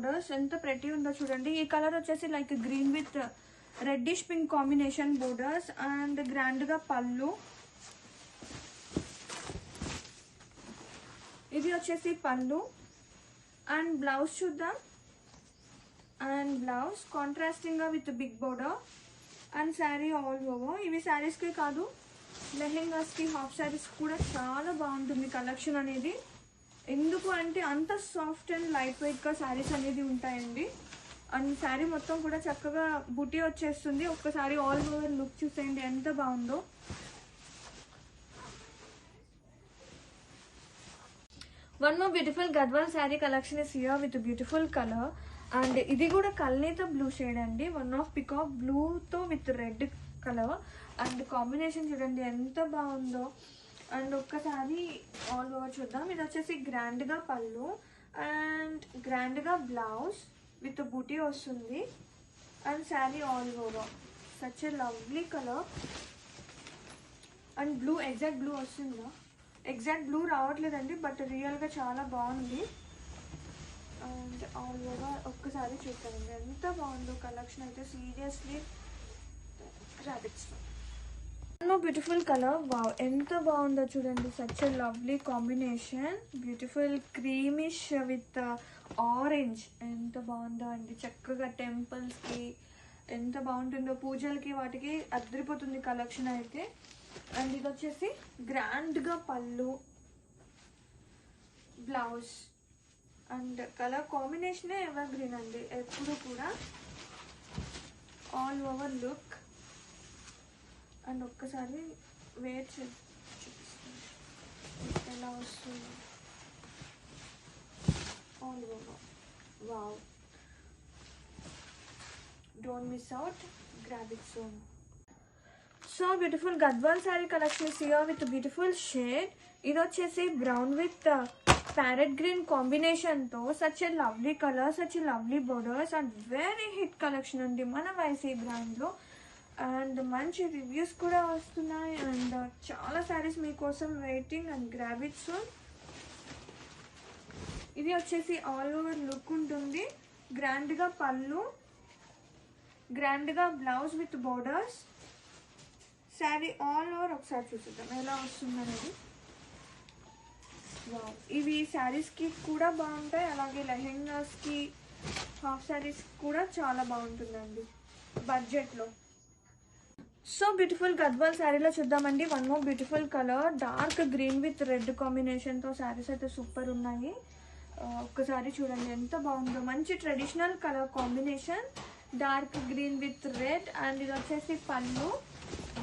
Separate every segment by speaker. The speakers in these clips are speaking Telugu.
Speaker 1: బోర్డర్స్ ఎంత ప్రెటీ ఉందో చూడండి. ఈ కలర్ వచ్చేసి like green with reddish pink combination borders and grand గా పళ్ళు. ఇది వచ్చేసి పళ్ళు అండ్ బ్లౌజ్ చూద్దాం. అండ్ బ్లౌజ్ కాంట్రాస్టింగ్ గా with big border and sari all over. ఇవి శారీస్ కి కాదు, లెహెంగాస్ కి, హాఫ్ శారీస్ కూడా చాలా బాగుంటుంది కలెక్షన్ అనేది. ఎందుకు అంటే అంత సాఫ్ట్ అండ్ లైట్ వెయిట్ గా శారీస్ అనేది ఉంటాయండి. అండ్ శారీ మొత్తం కూడా చక్కగా బుటీ వచ్చేస్తుంది. ఒక్కసారి ఆల్ ఓవర్ లుక్ చూసేయండి ఎంత బాగుందో. One more beautiful Gadwal sari collection is here with beautiful colour. And ఇది కూడా కల్నేత బ్లూ షేడ్ అండి. వన్ ఆఫ్ పికాక్ బ్లూతో with red colour. And combination చూడండి ఎంత బాగుందో. అండ్ ఒక్కసారి ఆల్ ఓవర్ చూద్దాం. ఇది వచ్చేసి గ్రాండ్ గా పళ్ళు అండ్ గ్రాండ్ గా బ్లౌజ్ విత్ బూటీ వస్తుంది. And sari all over such a lovely colour. And blue exact blue వస్తుందా? ఎగ్జాక్ట్ బ్లూ రావట్లేదండి, బట్ రియల్ గా చాలా బాగుంది. అండ్ ఆల్ ఓవర్ ఒక్కసారి చూద్దామండి ఎంత బాగుందో కలెక్షన్ అయితే. Seriously rabbits beautiful colour. Wow ఎంత బాగుందో చూడండి. Such a lovely combination. Beautiful creamish with orange. ఎంత బాగుందో అండి. చక్కగా టెంపుల్స్ కి ఎంత బాగుంటుందో, పూజలకి వాటికి అదిరిపోతుంది కలెక్షన్ అయితే. అండ్ ఇది వచ్చేసి గ్రాండ్ గా పళ్ళు, బ్లౌజ్ అండ్ కలర్ కాంబినేషనే ఎవర్ గ్రీన్ అండి ఎప్పుడు కూడా. All over look. అండ్ ఒక్కసారి వేర్ చూపిస్తాను ఎలా వస్తుంది all over. Wow, don't miss out, grab it soon. So beautiful Gadwal sari collection is here with beautiful shade. ఇది వచ్చేసి brown with parrot green combination తో such a lovely colour, such a lovely borders and very hit collection అండి మన వైసీ బ్రాండ్ లో. అండ్ మంచి రివ్యూస్ కూడా వస్తున్నాయి. అండ్ చాలా శారీస్ మీకోసం waiting. And grab it soon. ఇది వచ్చేసి ఆల్ ఓవర్ లుక్ ఉంటుంది. గ్రాండ్ గా పళ్ళు, గ్రాండ్ గా blouse with borders, sari all over ఒకసారి చూసిద్దాం ఎలా వస్తుంది అనేది. ఇవి శారీస్ కి కూడా బాగుంటాయి, అలాగే లెహెంగాస్ కి, హాఫ్ శారీస్ కూడా చాలా బాగుంటుందండి బడ్జెట్ లో. సో బ్యూటిఫుల్ గద్వాల్ శారీలో చూద్దామండి. One more beautiful colour. Dark green with red combination తో శారీస్ అయితే సూపర్ ఉన్నాయి. ఒక్కసారి చూడండి ఎంత బాగుందో. మంచి traditional colour combination, dark green with red. And ఇది వచ్చేసి పళ్ళు.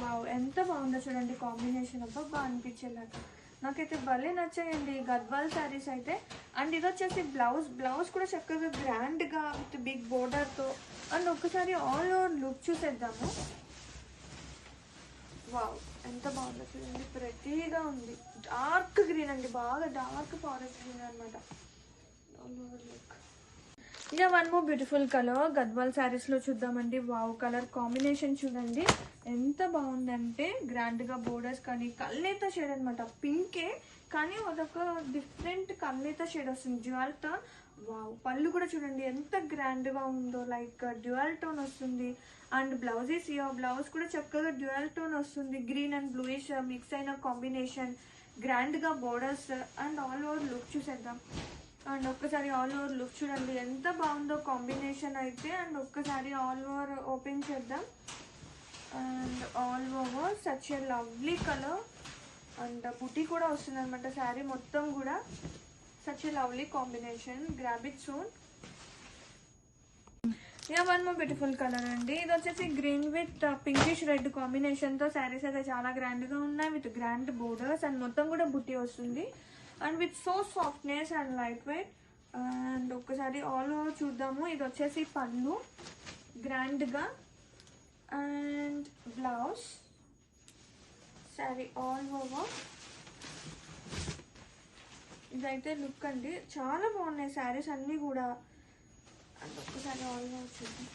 Speaker 1: వావ్ ఎంత బాగుందో చూడండి కాంబినేషన్. అబ్బా బాగా అనిపించేలాగా నాకైతే భలే నచ్చాయండి గద్వాల్ శారీస్ అయితే. అండ్ ఇది వచ్చేసి బ్లౌజ్. బ్లౌజ్ కూడా చక్కగా గ్రాండ్ గా విత్ బిగ్ బోర్డర్ తో. అండ్ ఒక్కసారి ఆల్ ఓవర్ లుక్ చూసేద్దాము. వావ్ ఎంత బాగుందో చూడండి. ప్రతిగా ఉంది. డార్క్ గ్రీన్ అండి, బాగా డార్క్ ఫారెస్ట్ గ్రీన్ అనమాట. All over look. ఇక one more beautiful colour Gadwal saris లో చూద్దామండి. వావ్ కలర్ కాంబినేషన్ చూడండి ఎంత బాగుందంటే. గ్రాండ్ గా బోర్డర్స్ కానీ కల్నేత షేడ్ అనమాట. పింకే కానీ అదొక డిఫరెంట్ కల్నేత షేడ్ వస్తుంది, డ్యూయల్ టోన్. వావ్ పళ్ళు కూడా చూడండి ఎంత గ్రాండ్ గా ఉందో, లైక్ డ్యూయల్ టోన్ వస్తుంది. అండ్ బ్లౌజెస్ బ్లౌజ్ కూడా చక్కగా డ్యూయల్ టోన్ వస్తుంది. గ్రీన్ అండ్ బ్లూయిష్ మిక్స్ అయిన కాంబినేషన్, గ్రాండ్ గా borders. And all over look చూసేద్దాం. అండ్ ఒక్కసారి ఆల్ ఓవర్ లుక్ చూడండి ఎంత బాగుందో కాంబినేషన్ అయితే. అండ్ ఒక్కసారి ఆల్ ఓవర్ ఓపెన్ చేద్దాం. And all over such a lovely colour. And బుటీ కూడా వస్తుంది అనమాట శారీ మొత్తం కూడా. Such a lovely combination. Grab it soon. Yeah one more beautiful colour అండి. ఇది వచ్చేసి green with pinkish red combination తో శారీస్ అయితే చాలా గ్రాండ్ గా ఉన్నాయి విత్ గ్రాండ్ బోర్డర్స్. అండ్ మొత్తం కూడా బుట్టి వస్తుంది. And with so softness and light weight. And ఒక్కసారి ఆల్ ఓవర్ చూద్దాము. ఇది వచ్చేసి పళ్ళు గ్రాండ్ గా and blouse, sari all over. ఇదైతే లుక్ అండి. చాలా బాగున్నాయి శారీస్ అన్నీ కూడా. అండ్ ఒక్కసారి ఆల్ ఓవర్ చూద్దాం.